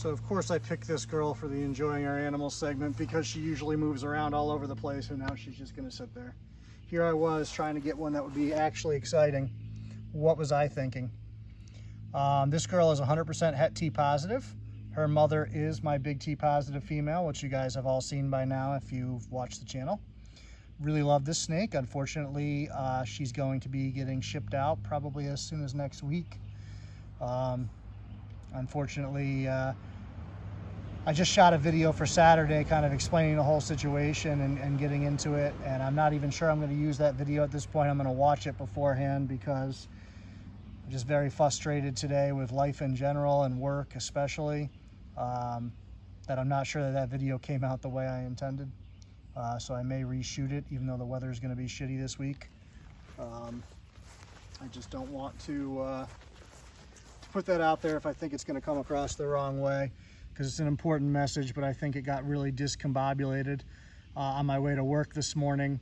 So of course I picked this girl for the enjoying our animals segment because she usually moves around all over the place, and now she's just gonna sit there. Here I was trying to get one that would be actually exciting. What was I thinking? This girl is 100% Het T positive. Her mother is my big T positive female, which you guys have all seen by now if you've watched the channel. Really love this snake. Unfortunately, she's going to be getting shipped out probably as soon as next week. Unfortunately, I just shot a video for Saturday kind of explaining the whole situation and getting into it, and I'm not even sure I'm going to use that video at this point. I'm going to watch it beforehand because I'm just very frustrated today with life in general and work especially, that I'm not sure that video came out the way I intended. So I may reshoot it even though the weather is going to be shitty this week. I just don't want to put that out there if I think it's going to come across the wrong way, because it's an important message, but I think it got really discombobulated on my way to work this morning.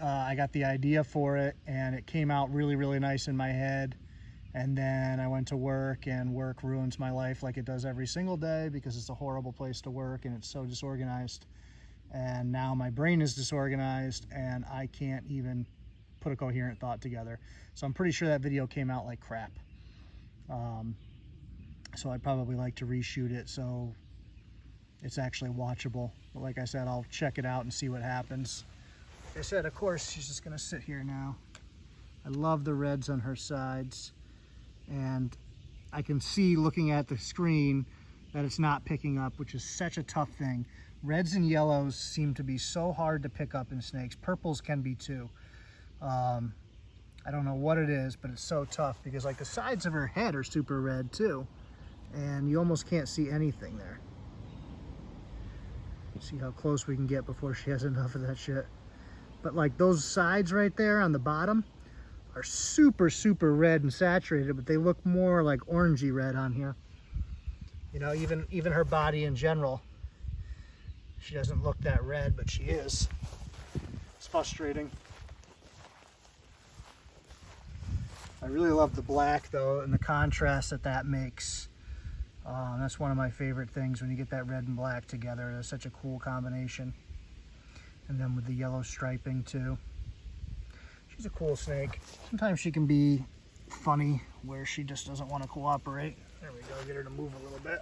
I got the idea for it and it came out really, really nice in my head. And then I went to work, and work ruins my life like it does every single day because it's a horrible place to work and it's so disorganized. And now my brain is disorganized and I can't even put a coherent thought together. So I'm pretty sure that video came out like crap. So I'd probably like to reshoot it so it's actually watchable. But like I said, I'll check it out and see what happens. Like I said, of course, she's just gonna sit here now. I love the reds on her sides, and I can see looking at the screen that it's not picking up, which is such a tough thing. Reds and yellows seem to be so hard to pick up in snakes. Purples can be too. I don't know what it is, but it's so tough because like the sides of her head are super red too, and you almost can't see anything there. See how close we can get before she has enough of that shit. But like those sides right there on the bottom are super, super red and saturated, but they look more like orangey red on here. You know, even her body in general, she doesn't look that red, but she is. It's frustrating. I really love the black though, and the contrast that makes. That's one of my favorite things when you get that red and black together. It's such a cool combination. And then with the yellow striping too. She's a cool snake. Sometimes she can be funny where she just doesn't want to cooperate. There we go, get her to move a little bit.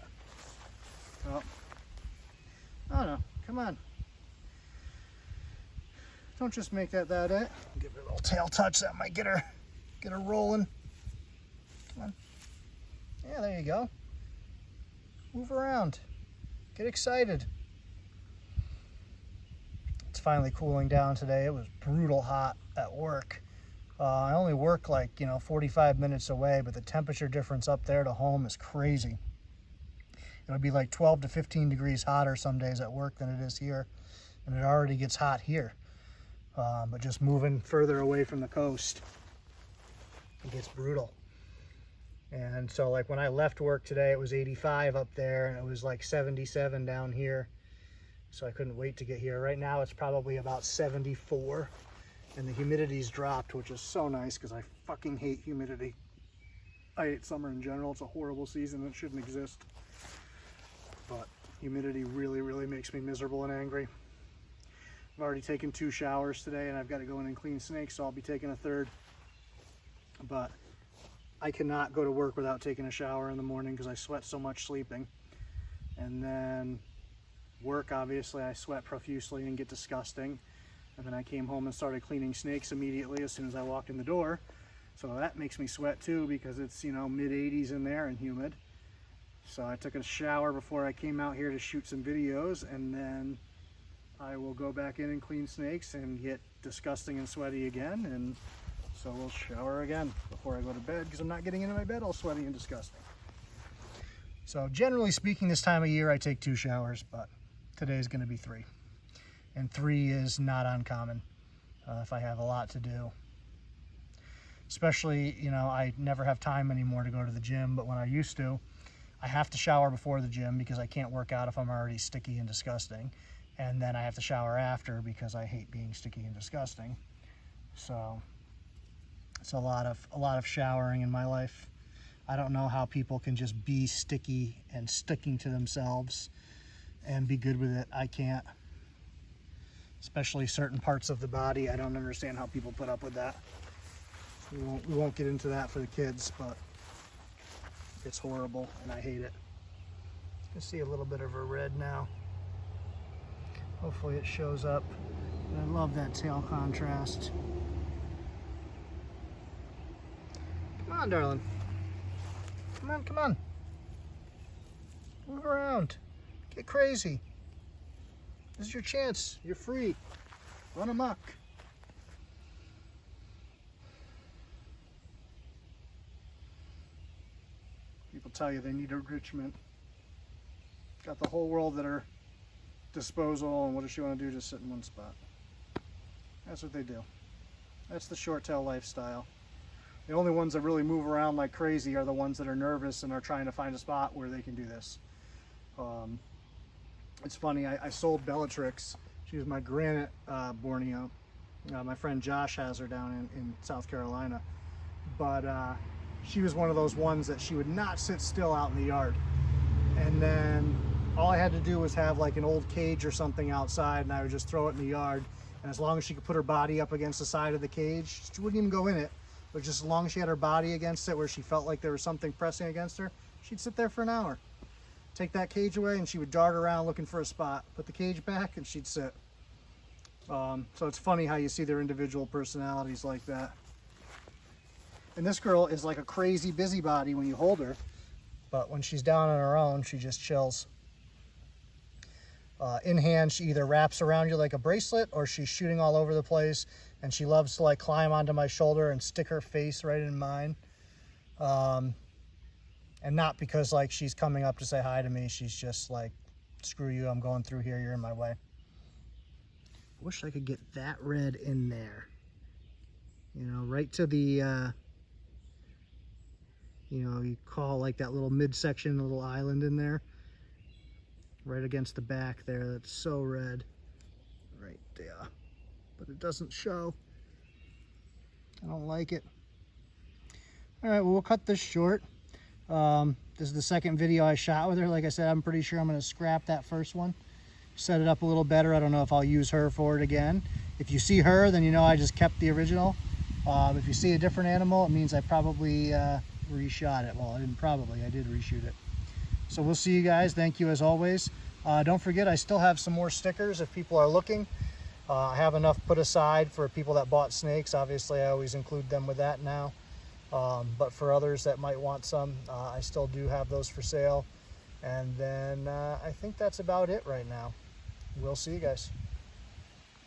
Oh no, come on. Don't just make that it. Give her a little tail touch, that might get her rolling. Come on. Yeah, there you go. Move around. Get excited. It's finally cooling down today. It was brutal hot at work. I only work like, 45 minutes away, but the temperature difference up there to home is crazy. It'll be like 12 to 15 degrees hotter some days at work than it is here. And it already gets hot here. But just moving further away from the coast, it gets brutal. And so like when I left work today, it was 85 up there and it was like 77 down here. So I couldn't wait to get here. Right now it's probably about 74 and the humidity's dropped, which is so nice because I fucking hate humidity. I hate summer in general. It's a horrible season. It shouldn't exist. But humidity really, really makes me miserable and angry. I've already taken 2 showers today and I've got to go in and clean snakes, so I'll be taking a third. But I cannot go to work without taking a shower in the morning because I sweat so much sleeping. And then work, obviously, I sweat profusely and get disgusting. And then I came home and started cleaning snakes immediately as soon as I walked in the door. So that makes me sweat too because it's, mid 80s in there and humid. So I took a shower before I came out here to shoot some videos, and then I will go back in and clean snakes and get disgusting and sweaty again. And so we'll shower again before I go to bed because I'm not getting into my bed all sweaty and disgusting. So generally speaking, this time of year I take 2 showers, but today is going to be 3. And 3 is not uncommon if I have a lot to do. Especially, I never have time anymore to go to the gym, but when I used to, I have to shower before the gym because I can't work out if I'm already sticky and disgusting. And then I have to shower after because I hate being sticky and disgusting. So it's a lot of showering in my life. I don't know how people can just be sticky and sticking to themselves and be good with it. I can't. Especially certain parts of the body. I don't understand how people put up with that. We won't get into that for the kids, but it's horrible and I hate it. You can see a little bit of her red now. Hopefully it shows up. I love that tail contrast. Come on, darling. Come on, come on. Move around. Get crazy. This is your chance. You're free. Run amok. People tell you they need enrichment. Got the whole world at her disposal, and what does she want to do? Just sit in one spot. That's what they do. That's the short tail lifestyle. The only ones that really move around like crazy are the ones that are nervous and are trying to find a spot where they can do this. It's funny, I sold Bellatrix. She was my granite Borneo. My friend Josh has her down in South Carolina. But she was one of those ones that she would not sit still out in the yard. And then all I had to do was have like an old cage or something outside, and I would just throw it in the yard. And as long as she could put her body up against the side of the cage, she wouldn't even go in it. But just as long as she had her body against it where she felt like there was something pressing against her, she'd sit there for an hour. Take that cage away and she would dart around looking for a spot. Put the cage back and she'd sit. So it's funny how you see their individual personalities like that. And this girl is like a crazy busybody when you hold her, but when she's down on her own, she just chills. In hand, she either wraps around you like a bracelet or she's shooting all over the place, and she loves to like climb onto my shoulder and stick her face right in mine. And not because like she's coming up to say hi to me. She's just like, screw you, I'm going through here, you're in my way. I wish I could get that red in there. You know, right to the, you know, you call like that little midsection, little island in there. Right against the back there, that's so red. Right there. But it doesn't show. I don't like it. Alright, well, we'll cut this short. This is the second video I shot with her. Like I said, I'm pretty sure I'm going to scrap that first one. Set it up a little better. I don't know if I'll use her for it again. If you see her, then you know I just kept the original. If you see a different animal, it means I probably reshot it. Well, I didn't probably. I did reshoot it. So we'll see you guys. Thank you as always. Don't forget, I still have some more stickers if people are looking. I have enough put aside for people that bought snakes. Obviously, I always include them with that now. But for others that might want some, I still do have those for sale. And then I think that's about it right now. We'll see you guys.